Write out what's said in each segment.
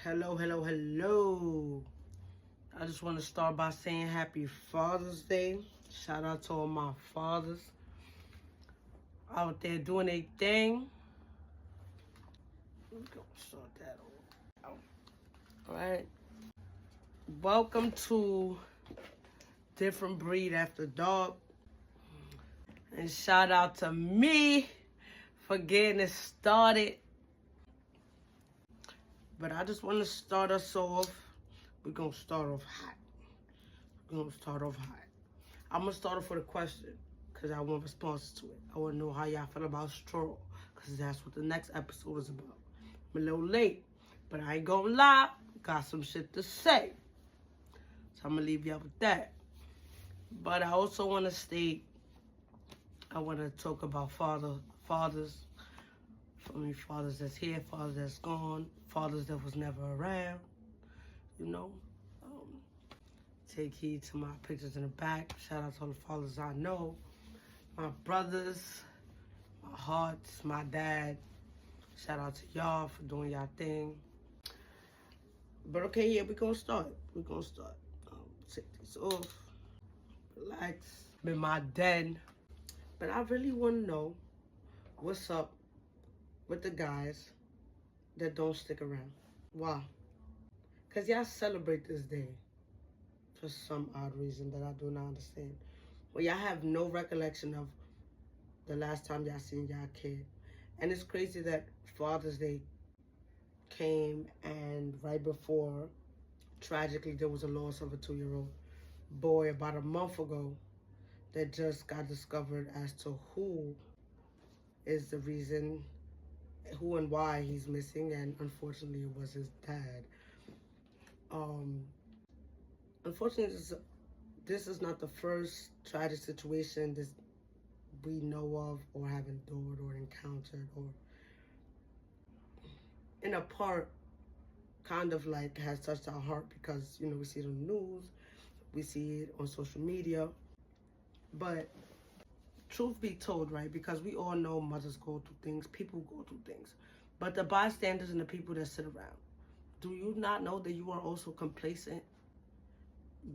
Hello, hello, hello. I just want to start by saying happy Father's Day. Shout out to all my fathers out there doing their thing. We're going to start that over. All right. Welcome to Different Breed After Dark. And shout out to me for getting it started. But I just want to start us off. We're going to start off hot. I'm going to start off with a question because I want responses to it. I want to know how y'all feel about straw because that's what the next episode is about. I'm a little late, but I ain't going to lie. Got some shit to say. So I'm going to leave y'all with that. But I also want to state, I want to talk about fathers. For me, fathers that's here, fathers that's gone, fathers that was never around, you know. Take heed to my pictures in the back. Shout out to all the fathers I know. My brothers, my hearts, my dad. Shout out to y'all for doing y'all thing. But okay, yeah, we're going to start. Take this off. Relax. I'm in my den. But I really want to know what's up with the guys that don't stick around. Why? Because y'all celebrate this day for some odd reason that I do not understand. Well, y'all have no recollection of the last time y'all seen y'all kid. And it's crazy that Father's Day came and right before, tragically, there was a loss of a 2-year-old boy about a month ago that just got discovered as to who is the reason, who and why he's missing, and unfortunately it was his dad. Unfortunately, this is not the first tragic situation this we know of or have endured or encountered or in a part kind of like has touched our heart because, you know, we see it on the news, we see it on social media. But truth be told, right, because we all know mothers go through things, people go through things. But the bystanders and the people that sit around, do you not know that you are also complacent?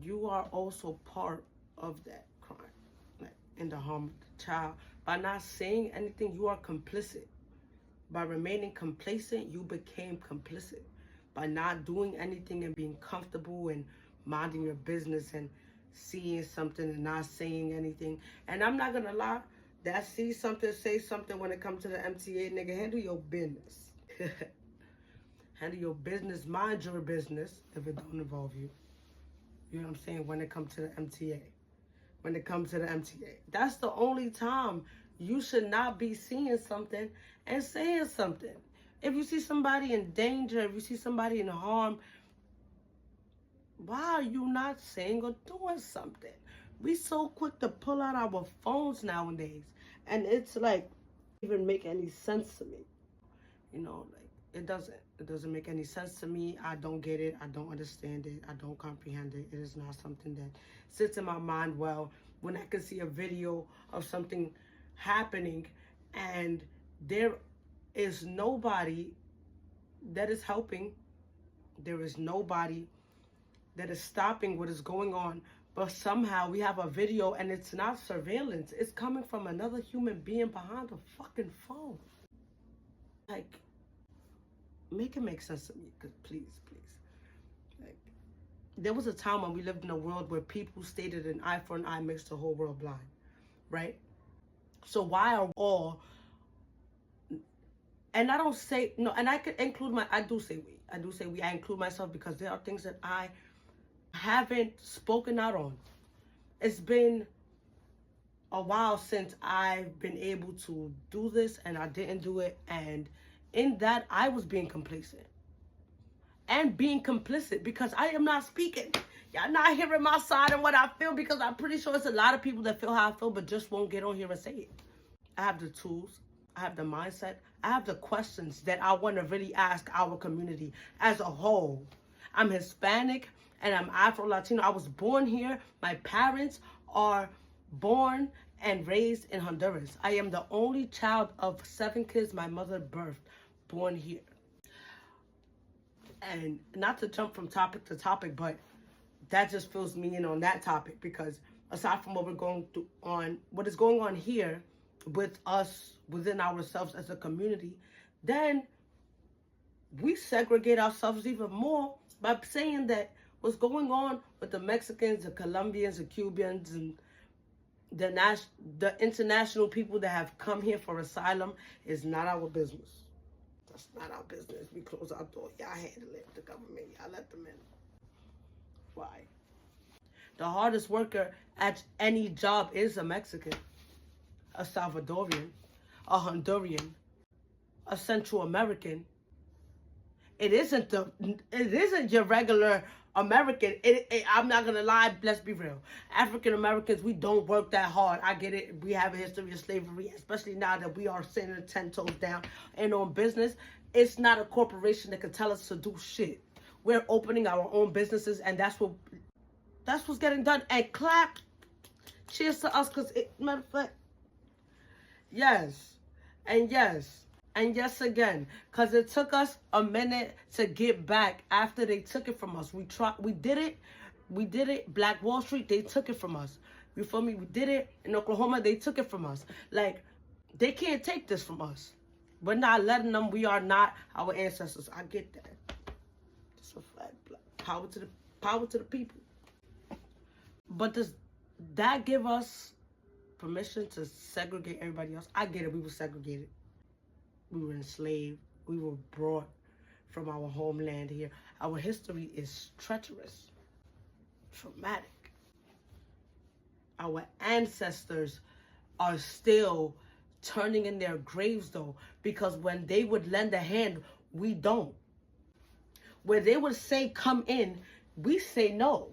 You are also part of that crime, like in the harm of the child. By not saying anything, you are complicit. By remaining complacent, you became complicit. By not doing anything and being comfortable and minding your business and seeing something and not saying anything. And I'm not gonna lie, that see something, say something when it comes to the MTA, nigga, handle your business. Handle your business, mind your business if it don't involve you. You know what I'm saying? When it comes to the MTA. That's the only time you should not be seeing something and saying something. If you see somebody in danger, if you see somebody in harm, why are you not saying or doing something? We so quick to pull out our phones nowadays. And it's like, it doesn't even make any sense to me. You know, like, it doesn't make any sense to me. I don't get it. I don't understand it. I don't comprehend it. It is not something that sits in my mind well when I can see a video of something happening and there is nobody that is helping. There is nobody that is stopping what is going on. But somehow we have a video and it's not surveillance. It's coming from another human being behind a fucking phone. Like, make it make sense to me, please. Like, there was a time when we lived in a world where people stated an eye for an eye makes the whole world blind, right? So why are all, and I don't say, no, and I could include I do say we, I include myself because there are things that I haven't spoken out on. It's been a while since I've been able to do this and I didn't do it, and in that I was being complacent and being complicit because I am not speaking. Y'all not hearing my side and what I feel because I'm pretty sure it's a lot of people that feel how I feel but just won't get on here and say it. I have the tools, I have the mindset, I have the questions that I want to really ask our community as a whole. I'm Hispanic and I'm Afro-Latino. I was born here. My parents are born and raised in Honduras. I am the only child of 7 kids my mother birthed, born here. And not to jump from topic to topic, but that just fills me in on that topic, because aside from what what is going on here with us within ourselves as a community, then we segregate ourselves even more by saying that what's going on with the Mexicans, the Colombians, the Cubans, and the international people that have come here for asylum is not our business. That's not our business. We close our door. Y'all handle it. The government, y'all let them in. Why? The hardest worker at any job is a Mexican, a Salvadorian, a Honduran, a Central American. It isn't your regular American. I'm not gonna lie. Let's be real. African Americans, we don't work that hard. I get it. We have a history of slavery, especially now that we are sitting 10 toes down and on business. It's not a corporation that can tell us to do shit. We're opening our own businesses, and that's what's getting done. And clap, cheers to us, because matter of fact, yes, and yes. And yes again, because it took us a minute to get back after they took it from us. We did it. Black Wall Street, they took it from us. You feel me? We did it in Oklahoma, they took it from us. Like, they can't take this from us. We're not letting them. We are not our ancestors. I get that. It's a fact. Power to the people. But does that give us permission to segregate everybody else? I get it. We were segregated. We were enslaved. We were brought from our homeland here. Our history is treacherous, traumatic. Our ancestors are still turning in their graves, though, because when they would lend a hand, we don't. When they would say, come in, we say no.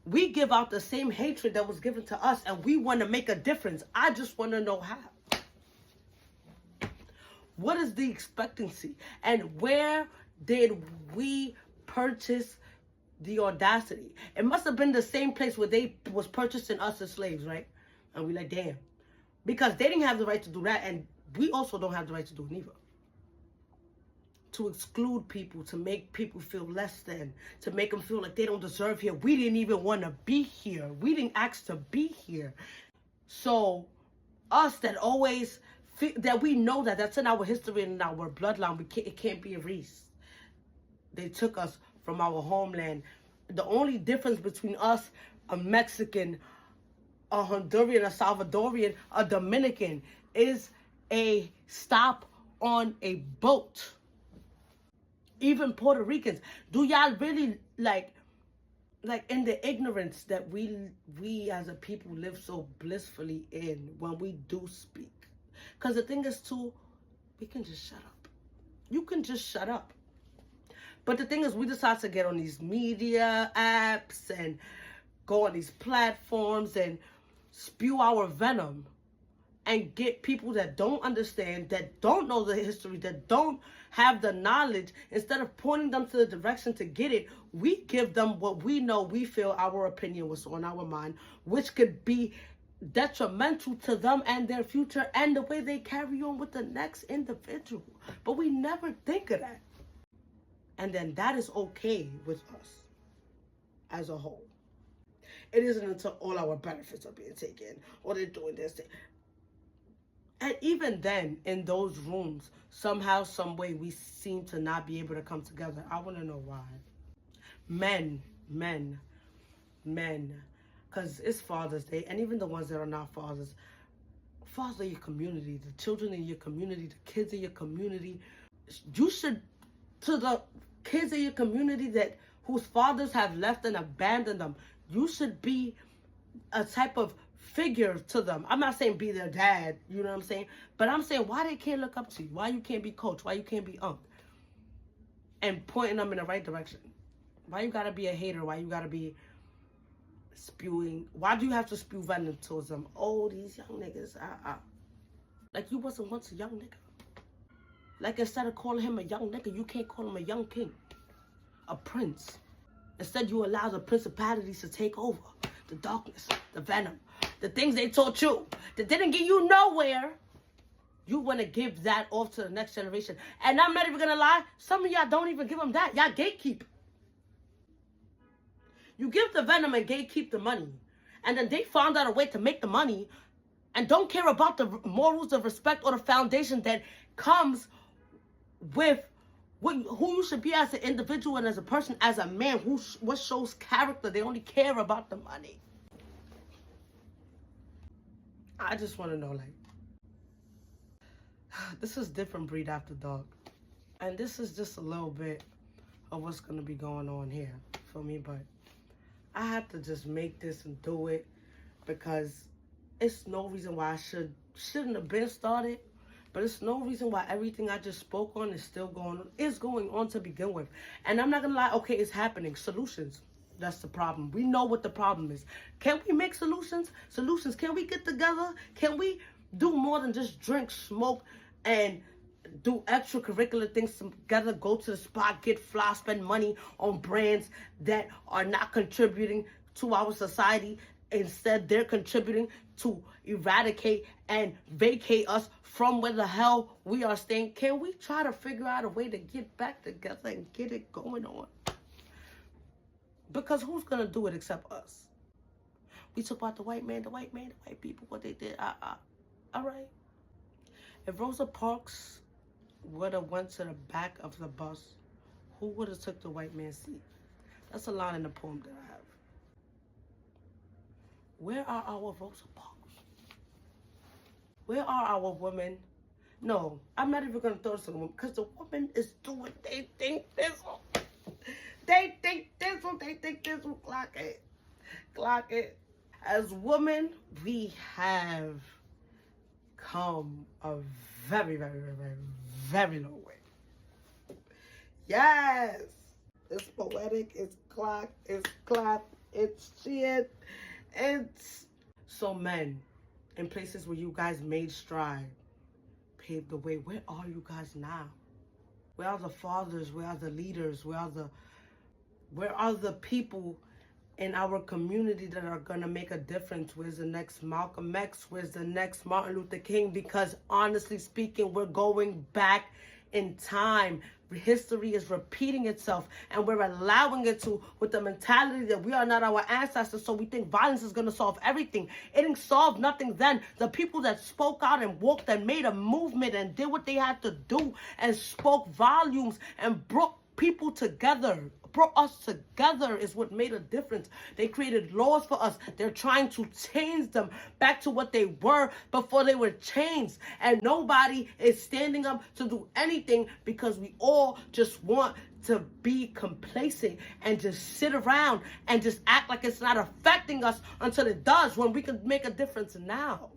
We give out the same hatred that was given to us, and we want to make a difference. I just want to know how. What is the expectancy? And where did we purchase the audacity? It must have been the same place where they was purchasing us as slaves, right? And we like, damn. Because they didn't have the right to do that, and we also don't have the right to do it either. To exclude people, to make people feel less than, to make them feel like they don't deserve here. We didn't even want to be here. We didn't ask to be here. So us that always... that we know that's in our history and in our bloodline, it can't be erased. They took us from our homeland. The only difference between us, a Mexican, a Honduran, a Salvadorian, a Dominican, is a stop on a boat. Even Puerto Ricans. Do y'all really like in the ignorance that we as a people live so blissfully in when we do speak? Because the thing is, too, we can just shut up. You can just shut up. But the thing is, we decide to get on these media apps and go on these platforms and spew our venom and get people that don't understand, that don't know the history, that don't have the knowledge. Instead of pointing them to the direction to get it, we give them what we know, we feel our opinion was on our mind, which could be detrimental to them and their future and the way they carry on with the next individual. But we never think of that. And then that is okay with us as a whole. It isn't until all our benefits are being taken or they're doing this thing. And even then, in those rooms, somehow, some way, we seem to not be able to come together. I want to know why. Men. Because it's Father's Day, and even the ones that are not fathers, father your community, the children in your community, the kids in your community. You should, to the kids in your community whose fathers have left and abandoned them, you should be a type of figure to them. I'm not saying be their dad, you know what I'm saying? But I'm saying why they can't look up to you, why you can't be coach, why you can't be and pointing them in the right direction. Why you gotta be a hater, why you gotta be spewing, why do you have to spew venom towards them? Oh, these young niggas, like you wasn't once a young nigga. Like instead of calling him a young nigga, you can't call him a young king, a prince. Instead you allow the principalities to take over, the darkness, the venom, the things they taught you that didn't get you nowhere. You want to give that off to the next generation. And I'm not even going to lie, some of y'all don't even give them that. Y'all gatekeep. You give the venom and gatekeep the money. And then they found out a way to make the money and don't care about the morals of respect or the foundation that comes with who you should be as an individual and as a person, as a man, what shows character. They only care about the money. I just want to know, like, this is different breed after dark. And this is just a little bit of what's going to be going on here for me. But I have to just make this and do it because it's no reason why I shouldn't have been started. But it's no reason why everything I just spoke on is still going on. It's going on to begin with. And I'm not going to lie, okay, it's happening. Solutions. That's the problem. We know what the problem is. Can we make solutions? Solutions. Can we get together? Can we do more than just drink, smoke, and do extracurricular things together? Go to the spot, get fly, spend money on brands that are not contributing to our society. Instead, they're contributing to eradicate and vacate us from where the hell we are staying. Can we try to figure out a way to get back together and get it going on? Because who's going to do it except us? We talk about the white man, the white people, what they did. All right. If Rosa Parks would have went to the back of the bus, who would have took the white man's seat? That's a line in the poem that I have. Where are our Rosa Parks? Where are our women? No, I'm not even going to throw this on the woman because the woman is doing, they think this one. They think this one, they think this one. Clock it. Clock it. As women, we have come a very, very, very, very, very long way. Yes. It's poetic, it's clocked, it's clapped, it's shit. It's so men, in places where you guys made stride, paved the way. Where are you guys now? Where are the fathers? Where are the leaders? Where are the people in our community that are gonna make a difference? Where's the next Malcolm X? Where's the next Martin Luther King? Because honestly speaking, we're going back in time. History is repeating itself, and we're allowing it to, with the mentality that we are not our ancestors, so we think violence is going to solve everything. It didn't solve nothing then. The people that spoke out and walked and made a movement and did what they had to do and spoke volumes and brought people together, brought us together, is what made a difference. They created laws for us. They're trying to change them back to what they were before they were changed. And nobody is standing up to do anything because we all just want to be complacent and just sit around and just act like it's not affecting us until it does, when we can make a difference now.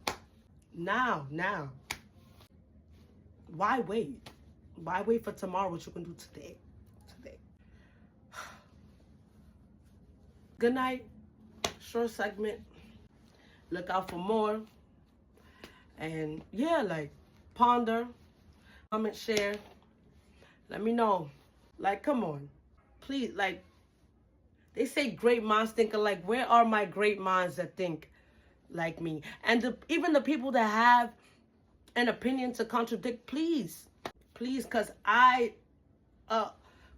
Now. Why wait? Why wait for tomorrow what you can do today? Good night. Short segment. Look out for more. And yeah, like, ponder, comment, share. Let me know. Like, come on. Please, like, they say great minds think alike. Where are my great minds that think like me? And even the people that have an opinion to contradict, please, because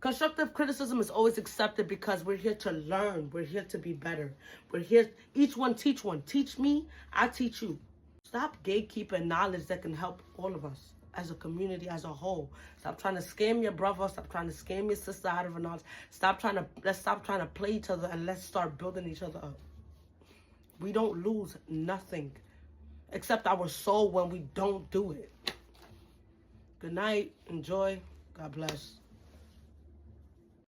constructive criticism is always accepted because we're here to learn. We're here to be better. We're here, each one teach one. Teach me, I teach you. Stop gatekeeping knowledge that can help all of us as a community, as a whole. Stop trying to scam your brother. Stop trying to scam your sister out of a knowledge. Let's stop trying to play each other and let's start building each other up. We don't lose nothing except our soul when we don't do it. Good night. Enjoy. God bless.